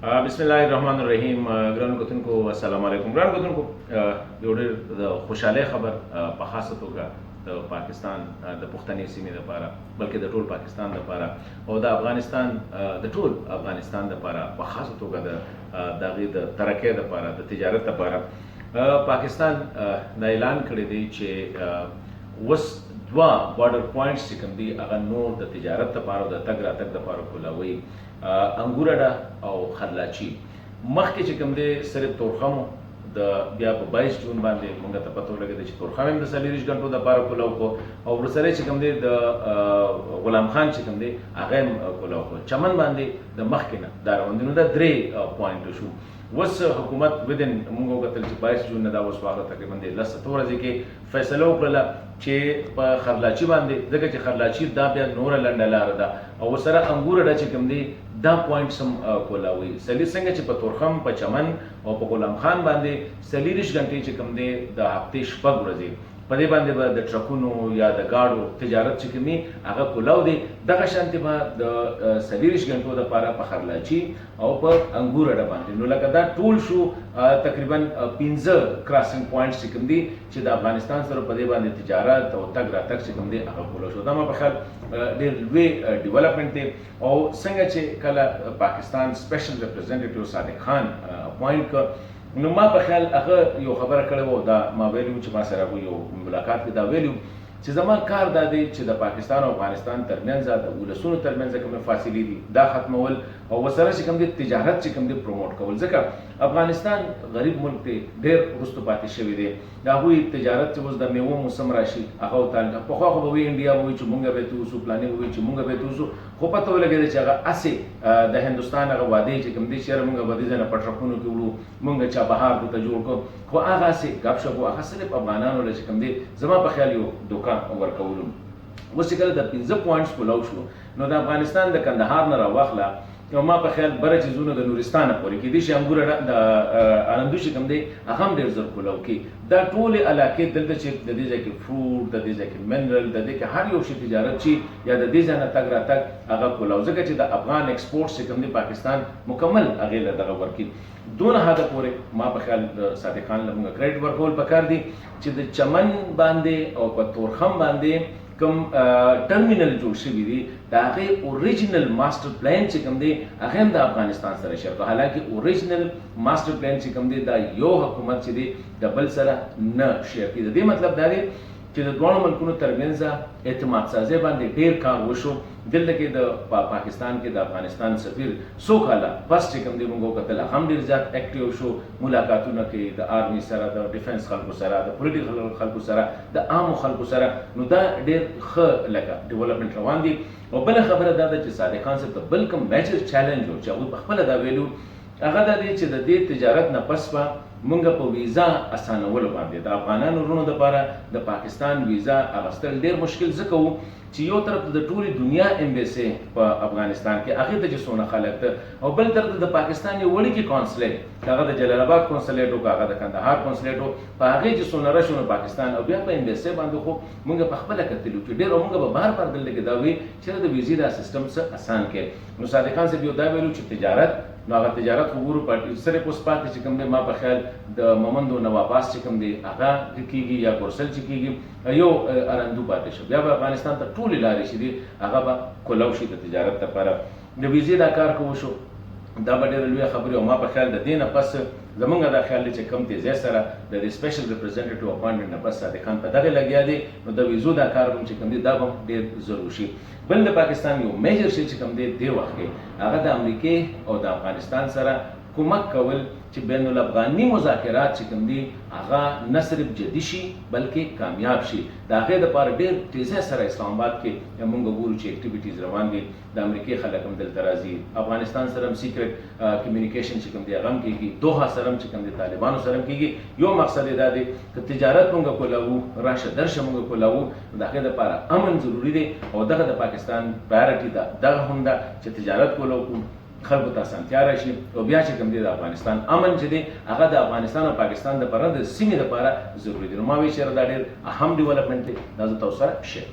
بسم الله الرحمن الرحیم. ګرانو کتونکو السلام علیکم. ګرانو کتونکو یو ډېر د خوشحالۍ خبر په خاصه توګه د پاکستان د پښتنې سیمې لپاره بلکې د ټول پاکستان لپاره او د افغانستان د ټول افغانستان لپاره په خاصه توګه د هغې د ترقۍ لپاره د تجارت لپاره پاکستان دا اعلان کړی دی چې اوس دوه بارډر پوینټس چې کوم دي هغه نور د تجارت لپاره او د تګ راتګ لپاره کولاوي، انګوره او خرلاچي. مخکې چې کوم دی صرف تورخم د بیا په 22 جون باندې موږ ته پته ولګېده چې تورخم هم د 40 غنټو دپاره کولاو کړو او ورسره چې کوم دی د غلام خان چې کوم دی هغه هم کولاو کړو. چمن باندې د مخکې نه دا روان دي. نو دا 3 پوینټ شو. اوس حکومت ودن موږ وکتل چې 22 جون نه دا اوس واغه تقریبا د 10 ورځې کې فیصله وکړله چې په خرلاچي باندې، ځکه چې خرلاچي دا بیا نوره لنډه لاره ده او ورسره انګوره چې کوم دی دا پوینټس هم کولاوي. سلی څنګه چې په تورخم، په چمن او په غلام خان باندې 40 غنټې چې کوم دی د هفتې 6 ورځې په دې باندې به د ټرکونو یا د ګاډو تجارت چې کومي هغه کولاو دی. دغه شانتې به د 40 غنټو دپاره په خرلاچي او په انګوره باندې. نو لکه دا ټول شو تقریبا 15 کراسینګ پوینټس چې کوم دي چې د افغانستان سره په دې باندې تجارت او تګ راتګ چې کوم دی هغه کولاو شو. دا ما په خیال ډېر لوی ډیولپمنټ دی. او څنګه چې کله پاکستان سپیشل ریپرزینټیټیو صادق خان اپوینټ کړ، نو ما په خیال هغه یو خبره کړې وه، دا ما ویلي وو چې ما سره یو ملاقات کې دا ویلي وو چې زما کار دا دی چې د پاکستان او افغانستان ترمنځ د ولسونو ترمنځ کومې فاصلې دي دا ختمول او ورسره چې کوم دی تجارت چې کوم دی پروموټ کول. ځکه افغانستان غریب ملک دی، ډېر وروسته پاتې شوی دی. د هغوی تجارت چې اوس د میوو موسم راشي هغه تعلق پخوا خو به وي انډیا به وي چې مونږ به توسو، پلانې به وي چې مونږ به توسو، خو پته ولګېده چې هغه هسې د هندوستان هغه وعدې چې کوم دی چېرې مونږ به دې ځای نه په ټرکونو کې وړو، مونږ چابهار دلته جوړ کړو، خو هغه هسې ګپ شپ و. هغه صرف افغانانو له چې کوم دی زما په خیال یو دوکه ورکولو. اوس چې کله د 15 پوینټس کولاو شو، نو د افغانستان د کندهار نه راواخله نو ما په خیال بره چیزونه د نورستانه پورې کېدای شي انګوره د آنندو چې کوم دی هغه هم ډېر زر کولاو کړي. دا ټولې علاقې دلته چې د دې ځای کې فروټ، د دې ځای کې منرل، د دې کې هر یو شي تجارت شي یا د دې ځای نه تګ راتګ هغه کولاو. ځکه چې د افغان ایکسپورټ چې کوم دی پاکستان مکمل هغې له دغه ورکړي. دونه حده پورې ما په خیال د صادق خان له موږ کریډټ ورکول پکار دي چې د چمن باندې او په تورخم باندې کوم ټرمینل جوړ شوي دي د هغې اوریجنل ماسټر پلان چې کوم دی هغه هم د افغانستان سره شیر کړو. حالانکه اوریجنل ماسټر پلان چې کوم دی دا یو حکومت چې دی د بل سره نه شیر کړي. د دې مطلب دا دی چې د دواړو ملکونو ترمنځ اعتماد سازۍ باندې ډېر کار وشو. دلته کې د پاکستان کې د افغانستان سفیر څو کاله پس چې کوم دی موږ وکتل هم ډېر زیات اکټیو شو، ملاقاتونه کوي د آرمي سره، د ډیفنس خلکو سره، د پولیټیکل خلکو سره، د عامو خلکو سره. نو دا ډېر ښه لکه ډیولپمنټ روان دي. او بله خبره دا ده چې صادق خان صاحب ته بل کوم میجر چیلنج و چې هغوی پخپله دا ویلو هغه دا دی چې د دې تجارت نه پس به مونږ په ویزا اسانولو باندې د افغانانو وروڼو دپاره د پاکستان ویزا اخیستل ډېر مشکل ځکه و چې یو طرف ته د ټولې دنیا امبیسي په افغانستان کې هغې ته چې څونه خلک ته، او بل طرف ته د پاکستان یو وړوکی کونسلیټ هغه د جلال آباد کونسلیټ و، هغه د کندهار کونسلیټ و، په هغې چې څونه رش نو پاکستان او بیا په امبیسي باندې خو مونږ پخپله کتلي چې ډېر، او مونږ به بار بار دلته کې دا وي چې د ویزې دا سیسټم څه اسان کړي. نو صادق خان صاحب یو دا ویلو چې تجارت، نو هغه تجارت خو ګورو پارټي صرف اوس پاتې چې کوم دی ما په خیال د مومند و نواب عباس چې کوم دی هغه کېږي یا کورسل چې کېږي یو ارندو پاتې شو. بیا به افغانستان ته ټولې لارې چې دي هغه به کولاو شي د تجارت لپاره. د ویزې دا کار که وشو دا به ډېره لویه خبرې. او ما په خیال د دې نه پس زمونږ دا خیال دی چې کم تیزۍ سره د دې سپیشل ریپرزینټیټیو اپوینټمنټ نه پس صادق خان په دغې لګیا دی. نو د ویزو دا کار هم چې کوم دی دا به ډېر ضرور شي. بل د پاکستان یو میجر شی چې کوم دی دې وخت کې هغه د امریکې او د افغانستان سره کومک کول چې بین الافغاني مذاکرات چې کوم دي هغه نه صرف جدي شي بلکې کامیاب شي. د هغې دپاره ډېر تیزۍ سره اسلام آباد کې موږ ګورو چې اکټیویټیز روان دي. د امریکې خلک هم دلته راځي، افغانستان سره هم سیکرټ کمیونیکیشن چې کوم دی هغه هم کېږي، دوحه سره هم چې کوم دی طالبانو سره هم کېږي. یو مقصد یې دا دی که تجارت موږ کولاوو، راشه درشه موږ کولاوو، د هغې دپاره امن ضروري دی او دغه د پاکستان پرایرټي ده. دغه هم ده چې تجارت کولاو کړو، خلکو ته اسانتیا راشي، او بیا چې کوم دی د افغانستان امن چې دی هغه د افغانستان او پاکستان دپاره د سیمې دپاره ضروري دی. نو ما وایي چې دا ډېر اهم ډیولپمنټ دی، دا زه تاسو سره شیر